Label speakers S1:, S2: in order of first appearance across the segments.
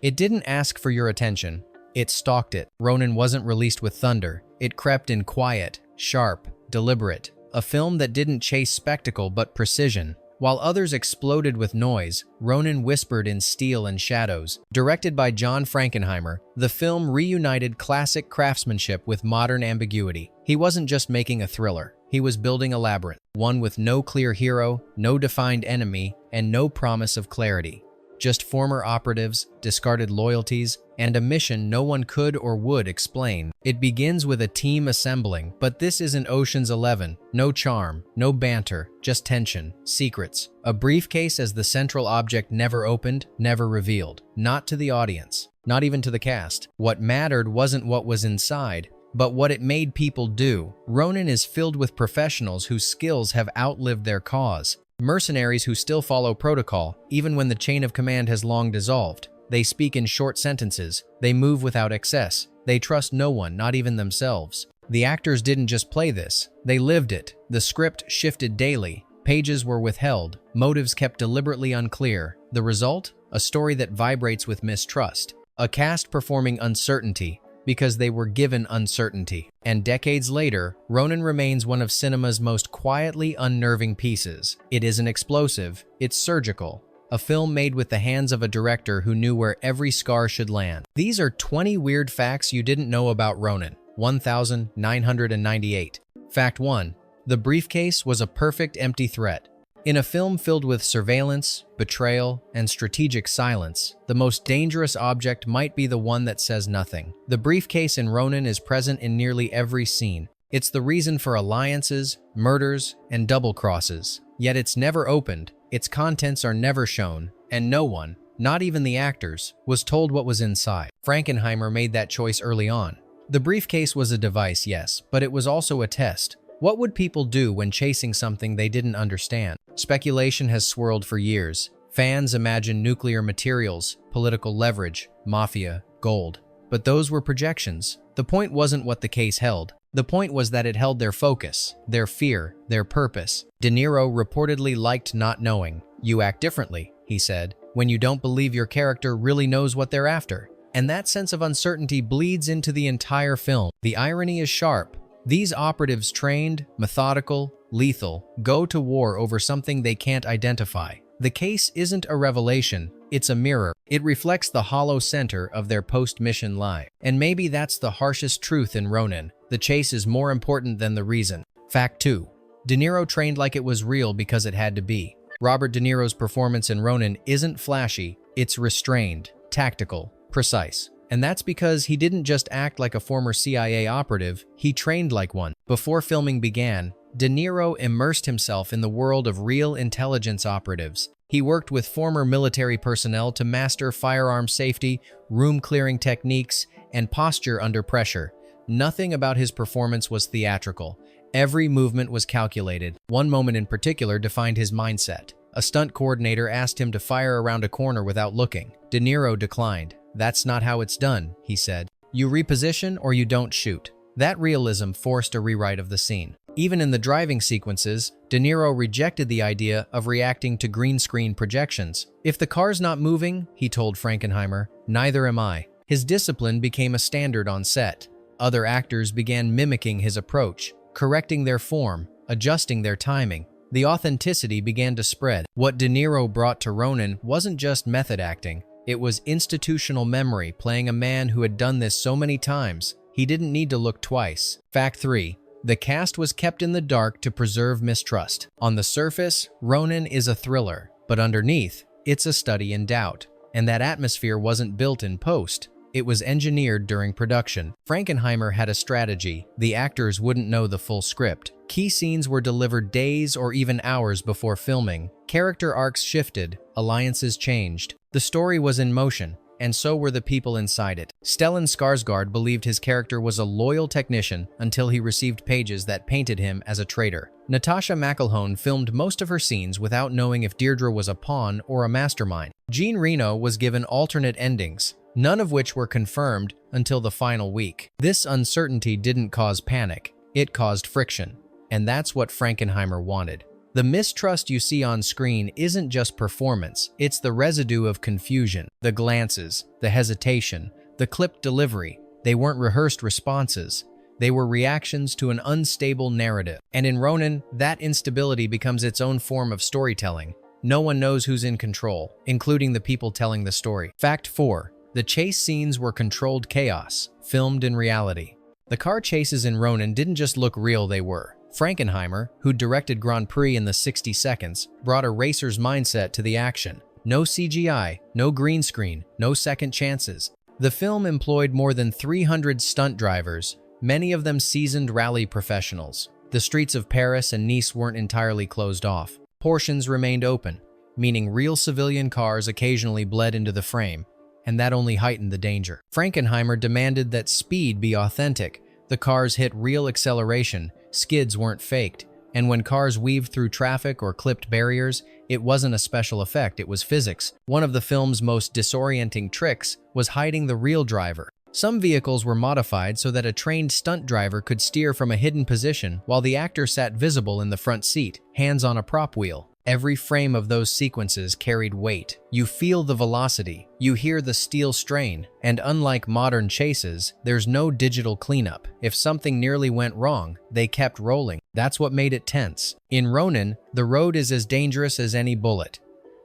S1: It didn't ask for your attention. It stalked it. Ronin wasn't released with thunder. It crept in quiet, sharp, deliberate. A film that didn't chase spectacle but precision. While others exploded with noise, Ronin whispered in steel and shadows. Directed by John Frankenheimer, the film reunited classic craftsmanship with modern ambiguity. He wasn't just making a thriller. He was building a labyrinth, one with no clear hero, no defined enemy, and no promise of clarity. Just former operatives, discarded loyalties, and a mission no one could or would explain. It begins with a team assembling, but this isn't Ocean's 11. No charm, no banter, just tension, secrets. A briefcase as the central object never opened, never revealed. Not to the audience, not even to the cast. What mattered wasn't what was inside, but what it made people do. Ronin is filled with professionals whose skills have outlived their cause. Mercenaries who still follow protocol, even when the chain of command has long dissolved. They speak in short sentences. They move without excess. They trust no one, not even themselves. The actors didn't just play this. They lived it. The script shifted daily. Pages were withheld. Motives kept deliberately unclear. The result? A story that vibrates with mistrust. A cast performing uncertainty, because they were given uncertainty. And decades later, Ronin remains one of cinema's most quietly unnerving pieces. It isn't explosive, it's surgical. A film made with the hands of a director who knew where every scar should land. These are 20 weird facts you didn't know about Ronin. 1998. Fact 1. The briefcase was a perfect empty threat. In a film filled with surveillance, betrayal, and strategic silence, the most dangerous object might be the one that says nothing. The briefcase in Ronin is present in nearly every scene. It's the reason for alliances, murders, and double crosses. Yet it's never opened, its contents are never shown, and no one, not even the actors, was told what was inside. Frankenheimer made that choice early on. The briefcase was a device, yes, but it was also a test. What would people do when chasing something they didn't understand? Speculation has swirled for years. Fans imagine nuclear materials, political leverage, mafia, gold. But those were projections. The point wasn't what the case held. The point was that it held their focus, their fear, their purpose. De Niro reportedly liked not knowing. "You act differently," he said, "when you don't believe your character really knows what they're after." And that sense of uncertainty bleeds into the entire film. The irony is sharp. These operatives, trained, methodical, lethal, go to war over something they can't identify. The case isn't a revelation, it's a mirror. It reflects the hollow center of their post-mission lie. And maybe that's the harshest truth in Ronin. The chase is more important than the reason. Fact 2. De Niro trained like it was real because it had to be. Robert De Niro's performance in Ronin isn't flashy, it's restrained, tactical, precise. And that's because he didn't just act like a former CIA operative, he trained like one. Before filming began, De Niro immersed himself in the world of real intelligence operatives. He worked with former military personnel to master firearm safety, room-clearing techniques, and posture under pressure. Nothing about his performance was theatrical. Every movement was calculated. One moment in particular defined his mindset. A stunt coordinator asked him to fire around a corner without looking. De Niro declined. "That's not how it's done," he said. "You reposition or you don't shoot." That realism forced a rewrite of the scene. Even in the driving sequences, De Niro rejected the idea of reacting to green screen projections. "If the car's not moving," he told Frankenheimer, "neither am I." His discipline became a standard on set. Other actors began mimicking his approach, correcting their form, adjusting their timing. The authenticity began to spread. What De Niro brought to Ronin wasn't just method acting. It was institutional memory, playing a man who had done this so many times, he didn't need to look twice. Fact 3. The cast was kept in the dark to preserve mistrust. On the surface, Ronin is a thriller, but underneath, it's a study in doubt. And that atmosphere wasn't built in post. It was engineered during production. Frankenheimer had a strategy. The actors wouldn't know the full script. Key scenes were delivered days or even hours before filming. Character arcs shifted, alliances changed. The story was in motion, and so were the people inside it. Stellan Skarsgård believed his character was a loyal technician until he received pages that painted him as a traitor. Natasha McElhone filmed most of her scenes without knowing if Deirdre was a pawn or a mastermind. Jean Reno was given alternate endings, none of which were confirmed until the final week. This uncertainty didn't cause panic, it caused friction. And that's what Frankenheimer wanted. The mistrust you see on screen isn't just performance, it's the residue of confusion. The glances, the hesitation, the clipped delivery, they weren't rehearsed responses. They were reactions to an unstable narrative. And in Ronin, that instability becomes its own form of storytelling. No one knows who's in control, including the people telling the story. Fact 4. The chase scenes were controlled chaos, filmed in reality. The car chases in Ronin didn't just look real, they were. Frankenheimer, who directed Grand Prix in the 60 seconds, brought a racer's mindset to the action. No CGI, no green screen, no second chances. The film employed more than 300 stunt drivers, many of them seasoned rally professionals. The streets of Paris and Nice weren't entirely closed off. Portions remained open, meaning real civilian cars occasionally bled into the frame, and that only heightened the danger. Frankenheimer demanded that speed be authentic. The cars hit real acceleration, skids weren't faked, and when cars weaved through traffic or clipped barriers, it wasn't a special effect, it was physics. One of the film's most disorienting tricks was hiding the real driver. Some vehicles were modified so that a trained stunt driver could steer from a hidden position while the actor sat visible in the front seat, hands on a prop wheel. Every frame of those sequences carried weight. You feel the velocity, you hear the steel strain, and unlike modern chases, there's no digital cleanup. If something nearly went wrong, they kept rolling. That's what made it tense. In Ronin, the road is as dangerous as any bullet,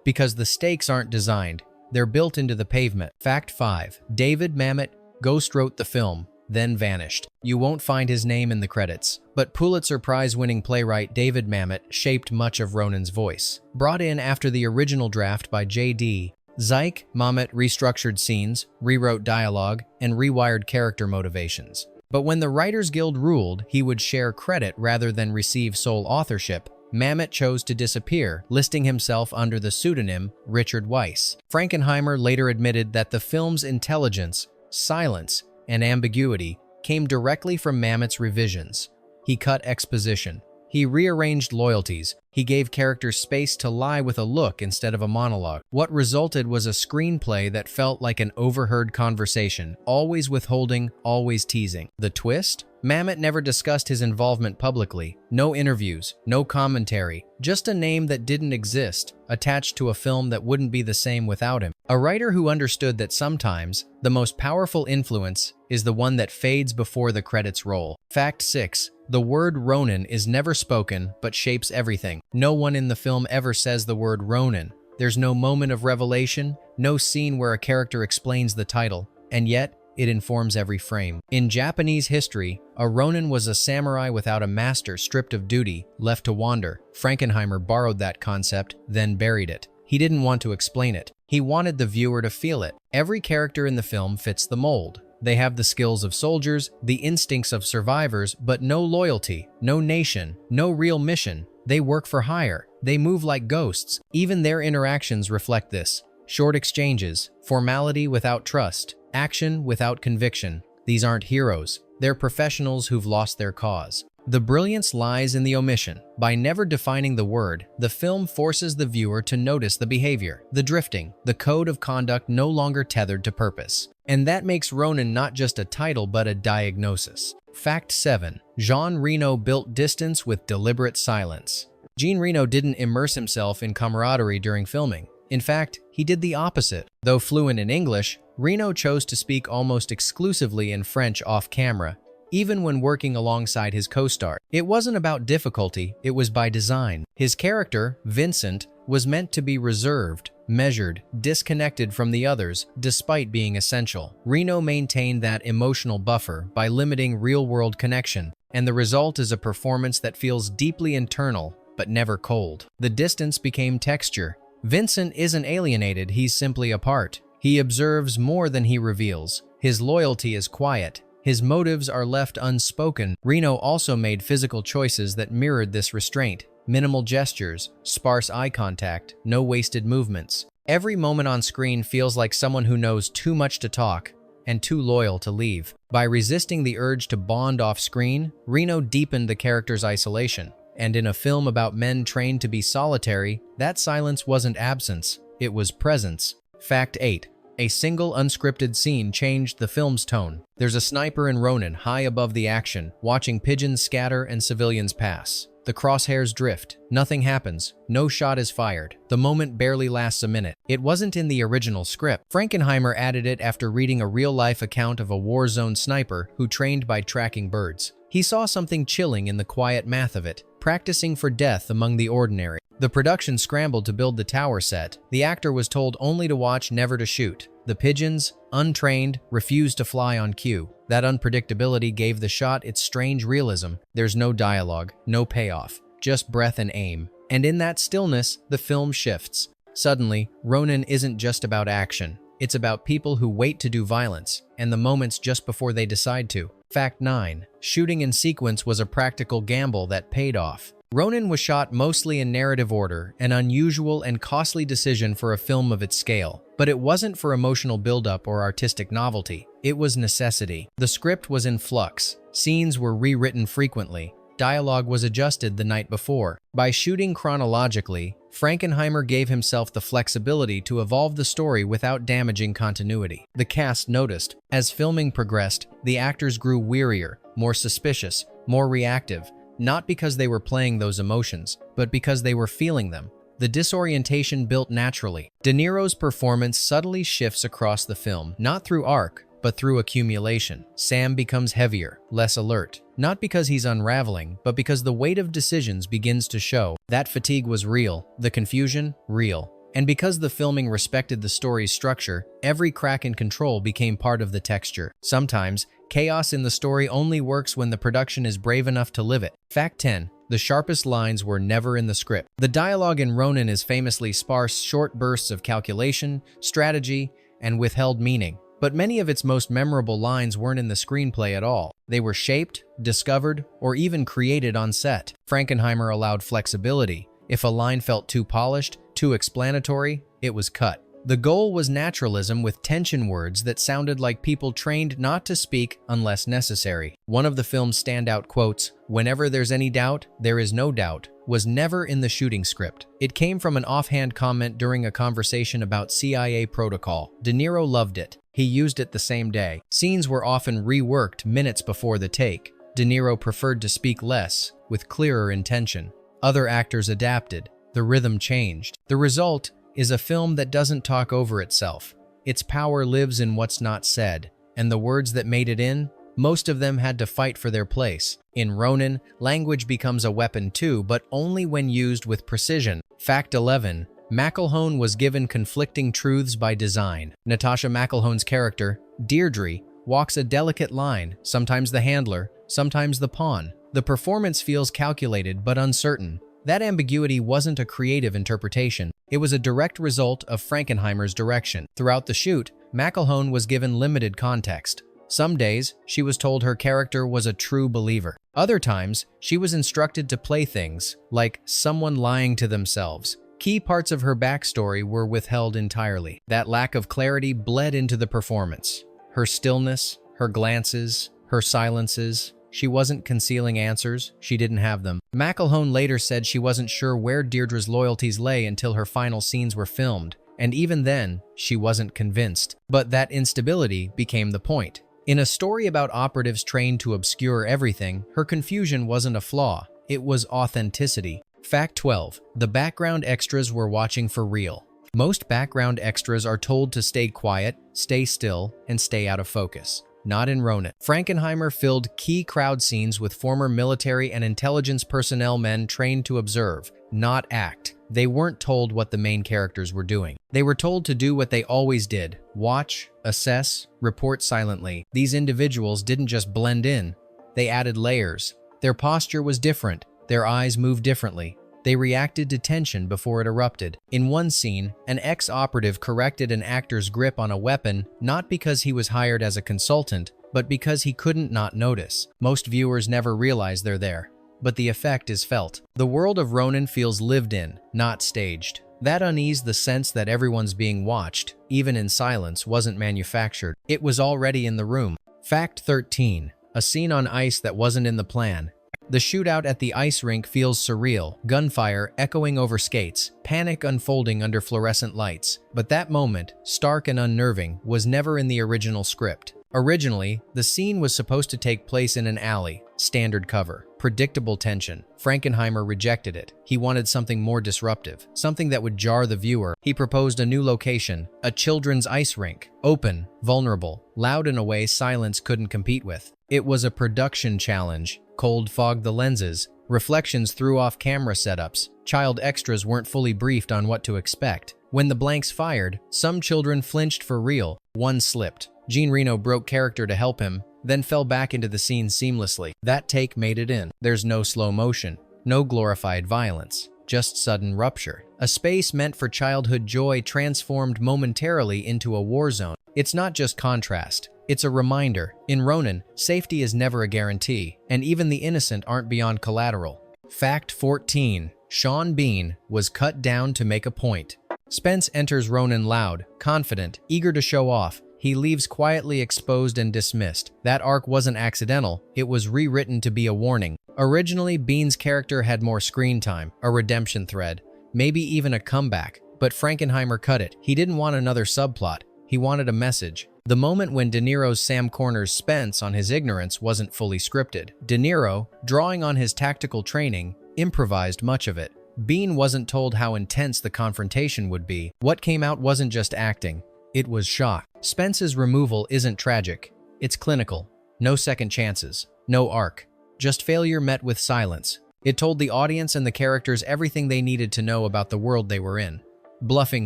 S1: because the stakes aren't designed, they're built into the pavement. Fact 5. David Mamet ghost-wrote the film, then vanished. You won't find his name in the credits, but Pulitzer Prize-winning playwright David Mamet shaped much of Ronin's voice. Brought in after the original draft by J.D. Zeik, Mamet restructured scenes, rewrote dialogue, and rewired character motivations. But when the Writers Guild ruled he would share credit rather than receive sole authorship, Mamet chose to disappear, listing himself under the pseudonym Richard Weiss. Frankenheimer later admitted that the film's intelligence, silence, and ambiguity came directly from Mamet's revisions. He cut exposition. He rearranged loyalties. He gave characters space to lie with a look instead of a monologue. What resulted was a screenplay that felt like an overheard conversation, always withholding, always teasing. The twist? Mamet never discussed his involvement publicly. No interviews, no commentary, just a name that didn't exist, attached to a film that wouldn't be the same without him. A writer who understood that sometimes the most powerful influence is the one that fades before the credits roll. Fact 6. The word Ronin is never spoken but shapes everything. No one in the film ever says the word Ronin. There's no moment of revelation, no scene where a character explains the title, and yet it informs every frame. In Japanese history, a Ronin was a samurai without a master, stripped of duty, left to wander. Frankenheimer borrowed that concept, then buried it. He didn't want to explain it. He wanted the viewer to feel it. Every character in the film fits the mold. They have the skills of soldiers, the instincts of survivors, but no loyalty, no nation, no real mission. They work for hire. They move like ghosts. Even their interactions reflect this. Short exchanges, formality without trust, action without conviction. These aren't heroes. They're professionals who've lost their cause. The brilliance lies in the omission. By never defining the word, the film forces the viewer to notice the behavior, the drifting, the code of conduct no longer tethered to purpose. And that makes Ronin not just a title but a diagnosis. Fact 7. Jean Reno built distance with deliberate silence. Jean Reno didn't immerse himself in camaraderie during filming. In fact, he did the opposite. Though fluent in English, Reno chose to speak almost exclusively in French off-camera, even when working alongside his co-star. It wasn't about difficulty, it was by design. His character, Vincent, was meant to be reserved, measured, disconnected from the others, despite being essential. Reno maintained that emotional buffer by limiting real-world connection, and the result is a performance that feels deeply internal, but never cold. The distance became texture. Vincent isn't alienated, he's simply apart. He observes more than he reveals. His loyalty is quiet. His motives are left unspoken. Reno also made physical choices that mirrored this restraint. Minimal gestures, sparse eye contact, no wasted movements. Every moment on screen feels like someone who knows too much to talk and too loyal to leave. By resisting the urge to bond off-screen, Reno deepened the character's isolation. And in a film about men trained to be solitary, that silence wasn't absence, it was presence. Fact 8. A single unscripted scene changed the film's tone. There's a sniper in Ronin high above the action, watching pigeons scatter and civilians pass. The crosshairs drift. Nothing happens. No shot is fired. The moment barely lasts a minute. It wasn't in the original script. Frankenheimer added it after reading a real-life account of a war zone sniper who trained by tracking birds. He saw something chilling in the quiet math of it, practicing for death among the ordinary. The production scrambled to build the tower set. The actor was told only to watch, never to shoot. The pigeons, untrained, refused to fly on cue. That unpredictability gave the shot its strange realism. There's no dialogue, no payoff, just breath and aim. And in that stillness, the film shifts. Suddenly, Ronin isn't just about action. It's about people who wait to do violence, and the moments just before they decide to. Fact 9. Shooting in sequence was a practical gamble that paid off. Ronin was shot mostly in narrative order, an unusual and costly decision for a film of its scale. But it wasn't for emotional buildup or artistic novelty. It was necessity. The script was in flux. Scenes were rewritten frequently. Dialogue was adjusted the night before. By shooting chronologically, Frankenheimer gave himself the flexibility to evolve the story without damaging continuity. The cast noticed. As filming progressed, the actors grew wearier, more suspicious, more reactive, not because they were playing those emotions, but because they were feeling them. The disorientation built naturally. De Niro's performance subtly shifts across the film, not through arc, but through accumulation. Sam becomes heavier, less alert, not because he's unraveling, but because the weight of decisions begins to show. That fatigue was real, the confusion, real. And because the filming respected the story's structure, every crack in control became part of the texture. Sometimes, chaos in the story only works when the production is brave enough to live it. Fact 10. The sharpest lines were never in the script. The dialogue in Ronin is famously sparse, short bursts of calculation, strategy, and withheld meaning. But many of its most memorable lines weren't in the screenplay at all. They were shaped, discovered, or even created on set. Frankenheimer allowed flexibility. If a line felt too polished, too explanatory, it was cut. The goal was naturalism with tension words that sounded like people trained not to speak unless necessary. One of the film's standout quotes, "Whenever there's any doubt, there is no doubt," was never in the shooting script. It came from an offhand comment during a conversation about CIA protocol. De Niro loved it. He used it the same day. Scenes were often reworked minutes before the take. De Niro preferred to speak less, with clearer intention. Other actors adapted. The rhythm changed. The result is a film that doesn't talk over itself. Its power lives in what's not said, and the words that made it in, most of them had to fight for their place. In Ronin, language becomes a weapon too, but only when used with precision. Fact 11. McElhone was given conflicting truths by design. Natasha McElhone's character, Deirdre, walks a delicate line, sometimes the handler, sometimes the pawn. The performance feels calculated but uncertain. That ambiguity wasn't a creative interpretation. It was a direct result of Frankenheimer's direction. Throughout the shoot, McElhone was given limited context. Some days, she was told her character was a true believer. Other times, she was instructed to play things, like someone lying to themselves. Key parts of her backstory were withheld entirely. That lack of clarity bled into the performance. Her stillness, her glances, her silences. She wasn't concealing answers, she didn't have them. McElhone later said she wasn't sure where Deirdre's loyalties lay until her final scenes were filmed, and even then, she wasn't convinced. But that instability became the point. In a story about operatives trained to obscure everything, her confusion wasn't a flaw, it was authenticity. Fact 12. The background extras were watching for real. Most background extras are told to stay quiet, stay still, and stay out of focus. Not in Ronin. Frankenheimer filled key crowd scenes with former military and intelligence personnel men trained to observe, not act. They weren't told what the main characters were doing. They were told to do what they always did: watch, assess, report silently. These individuals didn't just blend in, they added layers. Their posture was different, their eyes moved differently. They reacted to tension before it erupted. In one scene, an ex-operative corrected an actor's grip on a weapon not because he was hired as a consultant, but because he couldn't not notice. Most viewers never realize they're there, but the effect is felt. The world of Ronin feels lived in, not staged. That unease, the sense that everyone's being watched, even in silence, wasn't manufactured. It was already in the room. Fact 13. A scene on ice that wasn't in the plan. The shootout at the ice rink feels surreal, gunfire echoing over skates, panic unfolding under fluorescent lights. But that moment, stark and unnerving, was never in the original script. Originally, the scene was supposed to take place in an alley, standard cover, predictable tension. Frankenheimer rejected it. He wanted something more disruptive, something that would jar the viewer. He proposed a new location, a children's ice rink, open, vulnerable, loud in a way silence couldn't compete with. It was a production challenge. Cold fogged the lenses, reflections threw off camera setups, child extras weren't fully briefed on what to expect. When the blanks fired, some children flinched for real, one slipped. Jean Reno broke character to help him, then fell back into the scene seamlessly. That take made it in. There's no slow motion, no glorified violence, just sudden rupture. A space meant for childhood joy transformed momentarily into a war zone. It's not just contrast, it's a reminder. In Ronin, safety is never a guarantee, and even the innocent aren't beyond collateral. Fact 14. Sean Bean was cut down to make a point. Spence enters Ronin loud, confident, eager to show off. He leaves quietly exposed and dismissed. That arc wasn't accidental, it was rewritten to be a warning. Originally, Bean's character had more screen time, a redemption thread, maybe even a comeback, but Frankenheimer cut it. He didn't want another subplot, he wanted a message. The moment when De Niro's Sam corners Spence on his ignorance wasn't fully scripted. De Niro, drawing on his tactical training, improvised much of it. Bean wasn't told how intense the confrontation would be. What came out wasn't just acting, it was shock. Spence's removal isn't tragic, it's clinical. No second chances, no arc, just failure met with silence. It told the audience and the characters everything they needed to know about the world they were in. Bluffing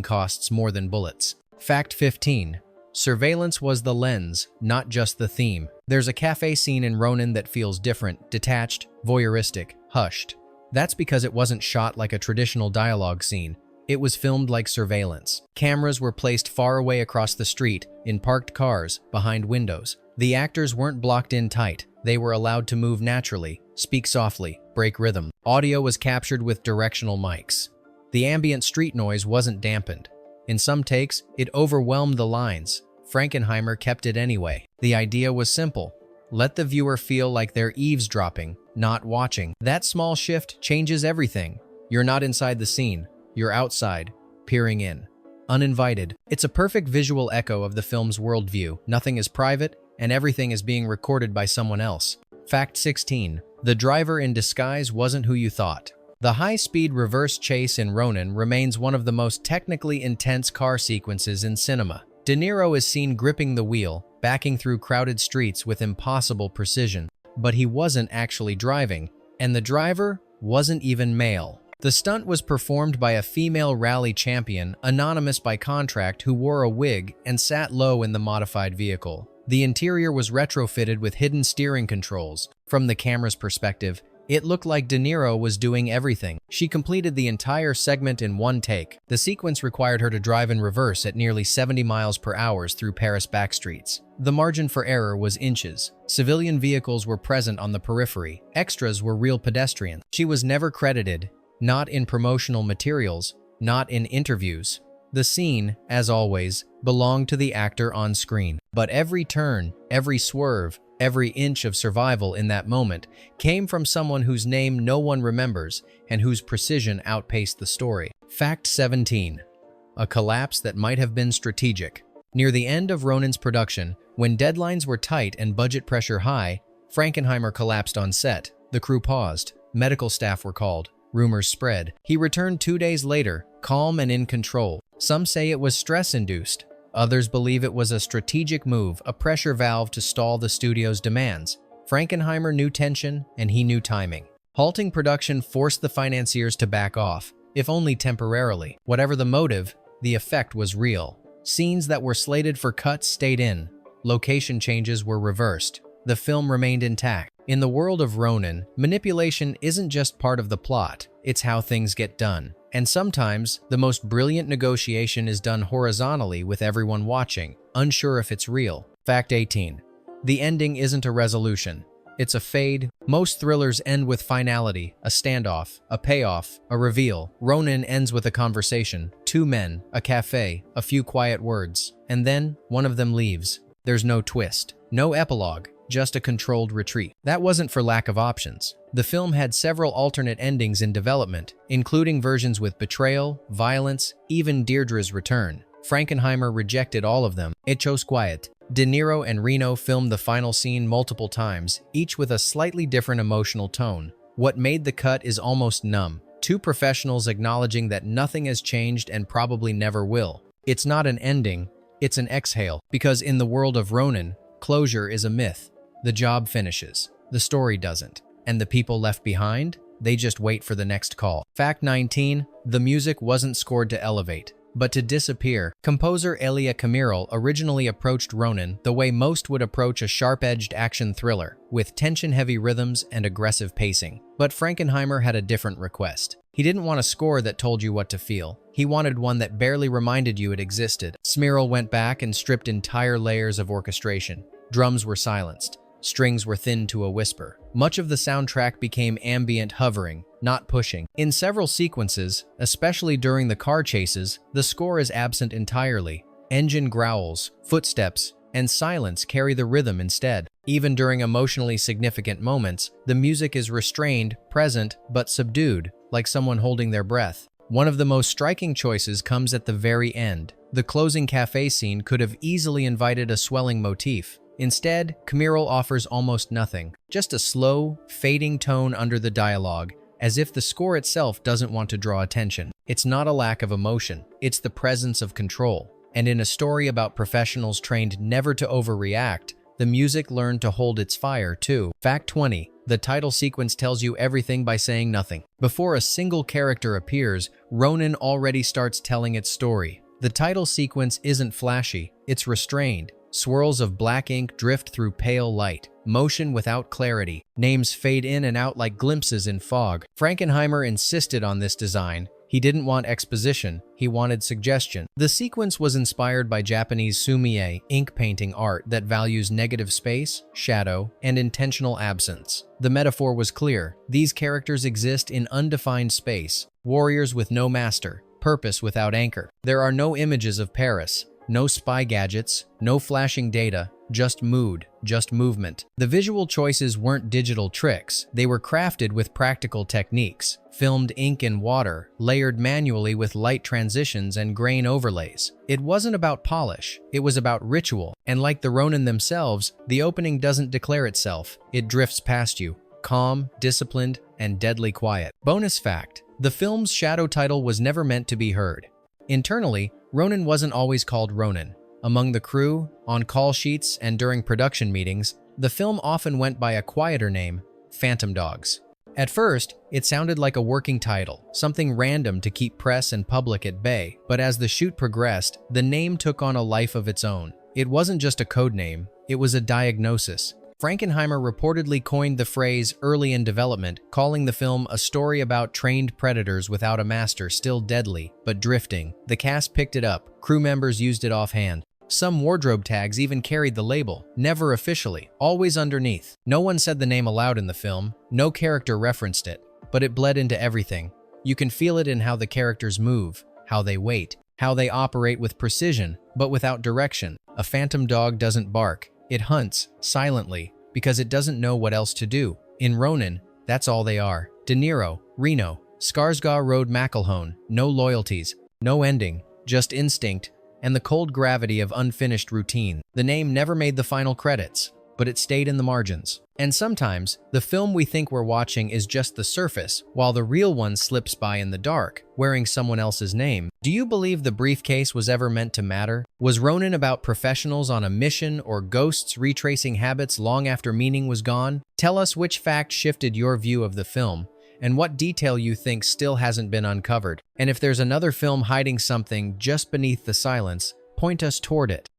S1: costs more than bullets. Fact 15. Surveillance was the lens, not just the theme. There's a cafe scene in Ronin that feels different, detached, voyeuristic, hushed. That's because it wasn't shot like a traditional dialogue scene. It was filmed like surveillance. Cameras were placed far away across the street, in parked cars, behind windows. The actors weren't blocked in tight. They were allowed to move naturally, speak softly, break rhythm. Audio was captured with directional mics. The ambient street noise wasn't dampened. In some takes, it overwhelmed the lines. Frankenheimer kept it anyway. The idea was simple. Let the viewer feel like they're eavesdropping, not watching. That small shift changes everything. You're not inside the scene. You're outside, peering in, uninvited. It's a perfect visual echo of the film's worldview. Nothing is private, and everything is being recorded by someone else. Fact 16. The driver in disguise wasn't who you thought. The high-speed reverse chase in Ronin remains one of the most technically intense car sequences in cinema. De Niro is seen gripping the wheel, backing through crowded streets with impossible precision. But he wasn't actually driving, and the driver wasn't even male. The stunt was performed by a female rally champion, anonymous by contract, who wore a wig and sat low in the modified vehicle. The interior was retrofitted with hidden steering controls. From the camera's perspective, it looked like De Niro was doing everything. She completed the entire segment in one take. The sequence required her to drive in reverse at nearly 70 miles per hour through Paris backstreets. The margin for error was inches. Civilian vehicles were present on the periphery. Extras were real pedestrians. She was never credited. Not in promotional materials, not in interviews. The scene, as always, belonged to the actor on screen. But every turn, every swerve, every inch of survival in that moment came from someone whose name no one remembers and whose precision outpaced the story. Fact 17. A collapse that might have been strategic. Near the end of Ronin's production, when deadlines were tight and budget pressure high, Frankenheimer collapsed on set. The crew paused. Medical staff were called. Rumors spread. He returned 2 days later, calm and in control. Some say it was stress-induced. Others believe it was a strategic move, a pressure valve to stall the studio's demands. Frankenheimer knew tension, and he knew timing. Halting production forced the financiers to back off, if only temporarily. Whatever the motive, the effect was real. Scenes that were slated for cuts stayed in. Location changes were reversed. The film remained intact. In the world of Ronin, manipulation isn't just part of the plot, it's how things get done. And sometimes, the most brilliant negotiation is done horizontally with everyone watching, unsure if it's real. Fact 18. The ending isn't a resolution. It's a fade. Most thrillers end with finality, a standoff, a payoff, a reveal. Ronin ends with a conversation. Two men, a cafe, a few quiet words. And then, one of them leaves. There's no twist, no epilogue. Just a controlled retreat. That wasn't for lack of options. The film had several alternate endings in development, including versions with betrayal, violence, even Deirdre's return. Frankenheimer rejected all of them. It chose quiet. De Niro and Reno filmed the final scene multiple times, each with a slightly different emotional tone. What made the cut is almost numb. Two professionals acknowledging that nothing has changed and probably never will. It's not an ending, it's an exhale. Because in the world of Ronin, closure is a myth. The job finishes. The story doesn't. And the people left behind? They just wait for the next call. Fact 19. The music wasn't scored to elevate, but to disappear. Composer Elia Kamiral originally approached Ronin the way most would approach a sharp-edged action thriller, with tension-heavy rhythms and aggressive pacing. But Frankenheimer had a different request. He didn't want a score that told you what to feel. He wanted one that barely reminded you it existed. Kamiral went back and stripped entire layers of orchestration. Drums were silenced. Strings were thinned to a whisper. Much of the soundtrack became ambient hovering, not pushing. In several sequences, especially during the car chases, the score is absent entirely. Engine growls, footsteps, and silence carry the rhythm instead. Even during emotionally significant moments, the music is restrained, present, but subdued, like someone holding their breath. One of the most striking choices comes at the very end. The closing cafe scene could have easily invited a swelling motif. Instead, Kamiral offers almost nothing, just a slow, fading tone under the dialogue, as if the score itself doesn't want to draw attention. It's not a lack of emotion, it's the presence of control. And in a story about professionals trained never to overreact, the music learned to hold its fire too. Fact 20. The title sequence tells you everything by saying nothing. Before a single character appears, Ronin already starts telling its story. The title sequence isn't flashy, it's restrained. Swirls of black ink drift through pale light, motion without clarity. Names fade in and out like glimpses in fog. Frankenheimer insisted on this design. He didn't want exposition, he wanted suggestion. The sequence was inspired by Japanese sumie ink painting art that values negative space, shadow, and intentional absence. The metaphor was clear. These characters exist in undefined space, warriors with no master, purpose without anchor. There are no images of Paris. No spy gadgets, no flashing data, just mood, just movement. The visual choices weren't digital tricks, they were crafted with practical techniques. Filmed ink and water, layered manually with light transitions and grain overlays. It wasn't about polish, it was about ritual. And like the Ronin themselves, the opening doesn't declare itself, it drifts past you, calm, disciplined, and deadly quiet. Bonus fact, the film's shadow title was never meant to be heard. Internally, Ronin wasn't always called Ronin. Among the crew, on call sheets, and during production meetings, the film often went by a quieter name, Phantom Dogs. At first, it sounded like a working title, something random to keep press and public at bay, but as the shoot progressed, the name took on a life of its own. It wasn't just a code name, it was a diagnosis. Frankenheimer reportedly coined the phrase early in development, calling the film a story about trained predators without a master, still deadly, but drifting. The cast picked it up, crew members used it offhand. Some wardrobe tags even carried the label, never officially, always underneath. No one said the name aloud in the film, no character referenced it, but it bled into everything. You can feel it in how the characters move, how they wait, how they operate with precision, but without direction. A phantom dog doesn't bark. It hunts, silently, because it doesn't know what else to do. In Ronin, that's all they are. De Niro, Reno, Skarsgård rode McElhone, no loyalties, no ending, just instinct, and the cold gravity of unfinished routine. The name never made the final credits, but it stayed in the margins. And sometimes, the film we think we're watching is just the surface, while the real one slips by in the dark, wearing someone else's name. Do you believe the briefcase was ever meant to matter? Was Ronin about professionals on a mission or ghosts retracing habits long after meaning was gone? Tell us which fact shifted your view of the film, and what detail you think still hasn't been uncovered. And if there's another film hiding something just beneath the silence, point us toward it.